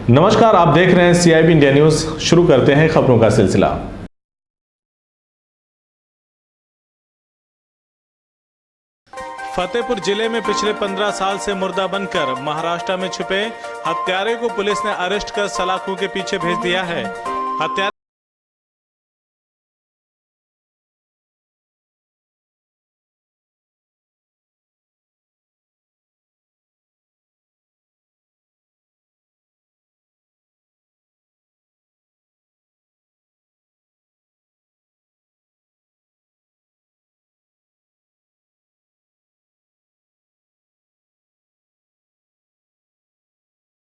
नमस्कार, आप देख रहे हैं CIB इंडिया न्यूज। शुरू करते हैं खबरों का सिलसिला। फतेहपुर जिले में पिछले 15 साल से मुर्दा बनकर महाराष्ट्र में छिपे हत्यारे को पुलिस ने अरेस्ट कर सलाखों के पीछे भेज दिया है। हत्यारे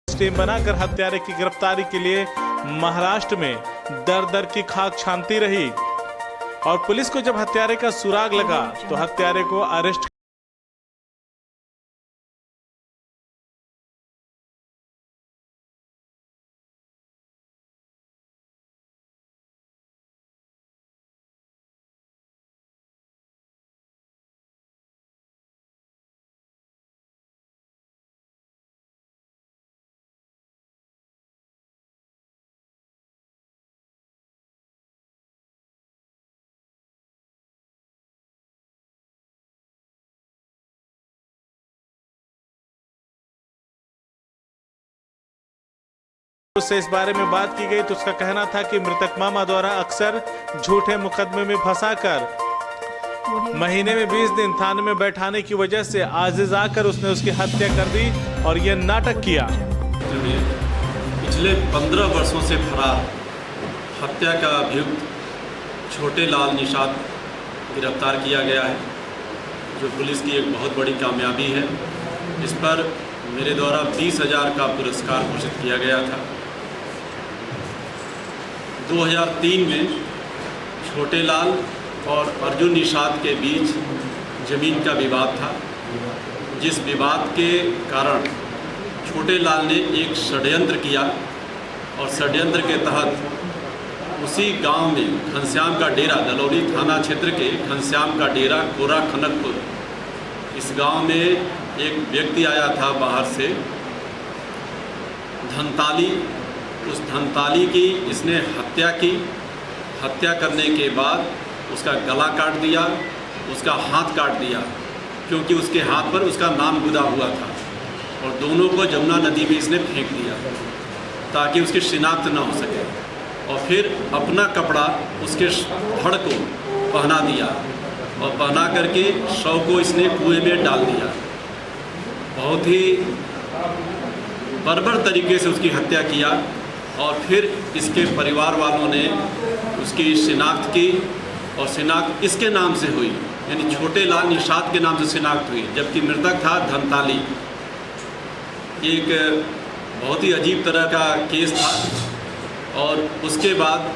टीम बनाकर हत्यारे की गिरफ्तारी के लिए महाराष्ट्र में दर दर की खाक छानती रही और पुलिस को जब हत्यारे का सुराग लगा तो हत्यारे को अरेस्ट उससे इस बारे में बात की गई तो उसका कहना था कि मृतक मामा द्वारा अक्सर झूठे मुकदमे में फंसाकर महीने में 20 दिन थाने में बैठाने की वजह से आजिज आकर उसने उसकी हत्या कर दी और यह नाटक किया। पिछले 15 वर्षों से फरार हत्या का अभियुक्त छोटे लाल निषाद गिरफ्तार किया गया है, जो पुलिस की एक बहुत बड़ी कामयाबी है। इस पर मेरे द्वारा 20,000 का पुरस्कार घोषित किया गया था। 2003 में छोटे लाल और अर्जुन निषाद के बीच ज़मीन का विवाद था, जिस विवाद के कारण छोटे लाल ने एक षड्यंत्र किया और षड्यंत्र के तहत उसी गांव में घनश्याम का डेरा, दलौली थाना क्षेत्र के घनश्याम का डेरा कोरा खनकपुर, इस गांव में एक व्यक्ति आया था बाहर से, धनताली। उस धनताली की इसने हत्या की। हत्या करने के बाद उसका गला काट दिया, उसका हाथ काट दिया, क्योंकि उसके हाथ पर उसका नाम गुदा हुआ था, और दोनों को जमुना नदी में इसने फेंक दिया ताकि उसकी शिनाख्त न हो सके। और फिर अपना कपड़ा उसके धड़ को पहना दिया और पहना करके शव को इसने कुएं में डाल दिया। बहुत ही बर्बर तरीके से उसकी हत्या किया और फिर इसके परिवार वालों ने उसकी शिनाख्त की और शिनाख्त इसके नाम से हुई, यानी छोटे लाल निषाद के नाम से शिनाख्त हुई, जबकि मृतक था धनताली। एक बहुत ही अजीब तरह का केस था। और उसके बाद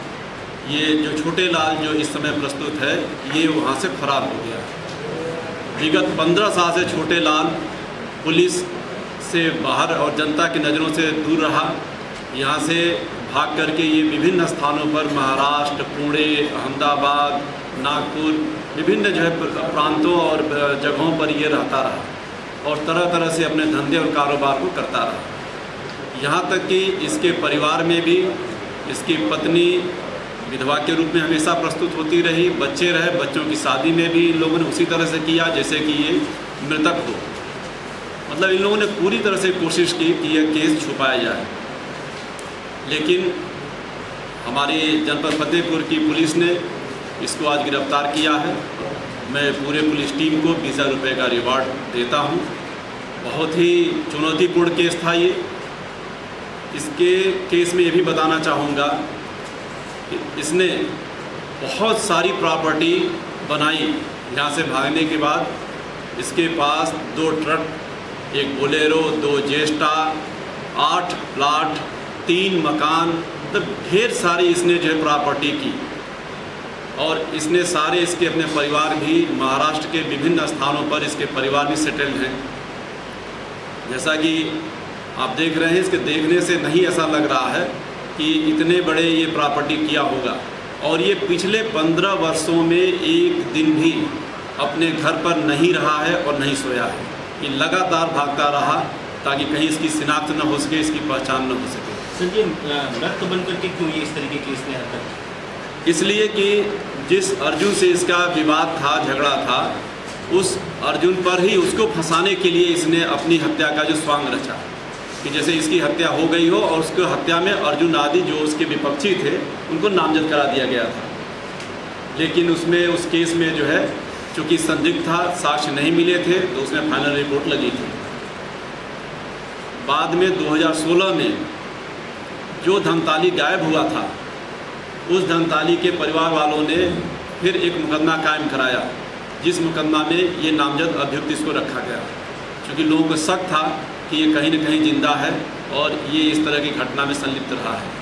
ये जो छोटे लाल जो इस समय प्रस्तुत है, ये वहाँ से फरार हो गया। विगत 15 साल से छोटे लाल पुलिस से बाहर और जनता की नज़रों से दूर रहा। यहाँ से भाग करके ये विभिन्न स्थानों पर महाराष्ट्र, पुणे, अहमदाबाद, नागपुर, विभिन्न जो है प्रांतों और जगहों पर ये रहता रहा और तरह तरह से अपने धंधे और कारोबार को करता रहा। यहाँ तक कि इसके परिवार में भी इसकी पत्नी विधवा के रूप में हमेशा प्रस्तुत होती रही। बच्चे रहे, बच्चों की शादी में भी इन लोगों ने उसी तरह से किया जैसे कि ये मृतक हो। मतलब इन लोगों ने पूरी तरह से कोशिश की कि यह केस छुपाया जाए, लेकिन हमारी जनपद फतेहपुर की पुलिस ने इसको आज गिरफ्तार किया है। मैं पूरे पुलिस टीम को 20,000 रुपये का रिवार्ड देता हूँ। बहुत ही चुनौतीपूर्ण केस था ये। इसके केस में ये भी बताना चाहूँगा कि इसने बहुत सारी प्रॉपर्टी बनाई। यहाँ से भागने के बाद इसके पास 2 ट्रक, एक बोलेरो, 2 जेस्टा, 8 प्लाट, 3 मकान, मतलब ढेर सारी इसने जो है प्रॉपर्टी की। और इसने सारे इसके अपने परिवार भी महाराष्ट्र के विभिन्न स्थानों पर इसके परिवार भी सेटल्ड हैं। जैसा कि आप देख रहे हैं, इसके देखने से नहीं ऐसा लग रहा है कि इतने बड़े ये प्रॉपर्टी किया होगा। और ये पिछले 15 वर्षों में एक दिन भी अपने घर पर नहीं रहा है और नहीं सोया है। ये लगातार भागता रहा ताकि कहीं इसकी शिनाख्त न हो सके, इसकी पहचान न हो सके। सर ये मृत बन करके क्यों ये इस तरीके की इसने हरकत? इसलिए कि जिस अर्जुन से इसका विवाद था, झगड़ा था, उस अर्जुन पर ही उसको फंसाने के लिए इसने अपनी हत्या का जो स्वांग रचा कि जैसे इसकी हत्या हो गई हो और उसको हत्या में अर्जुन आदि जो उसके विपक्षी थे उनको नामजद करा दिया गया था। लेकिन उसमें उस केस में जो है चूँकि संदिग्ध था, साक्ष्य नहीं मिले थे, तो उसमें फाइनल रिपोर्ट लगी थी। बाद में 2016 में जो धमताली गायब हुआ था, उस धमताली के परिवार वालों ने फिर एक मुकदमा कायम कराया, जिस मुकदमा में ये नामजद अभियुक्त इसको रखा गया, क्योंकि लोगों को शक था कि ये कहीं न कहीं जिंदा है और ये इस तरह की घटना में संलिप्त रहा है।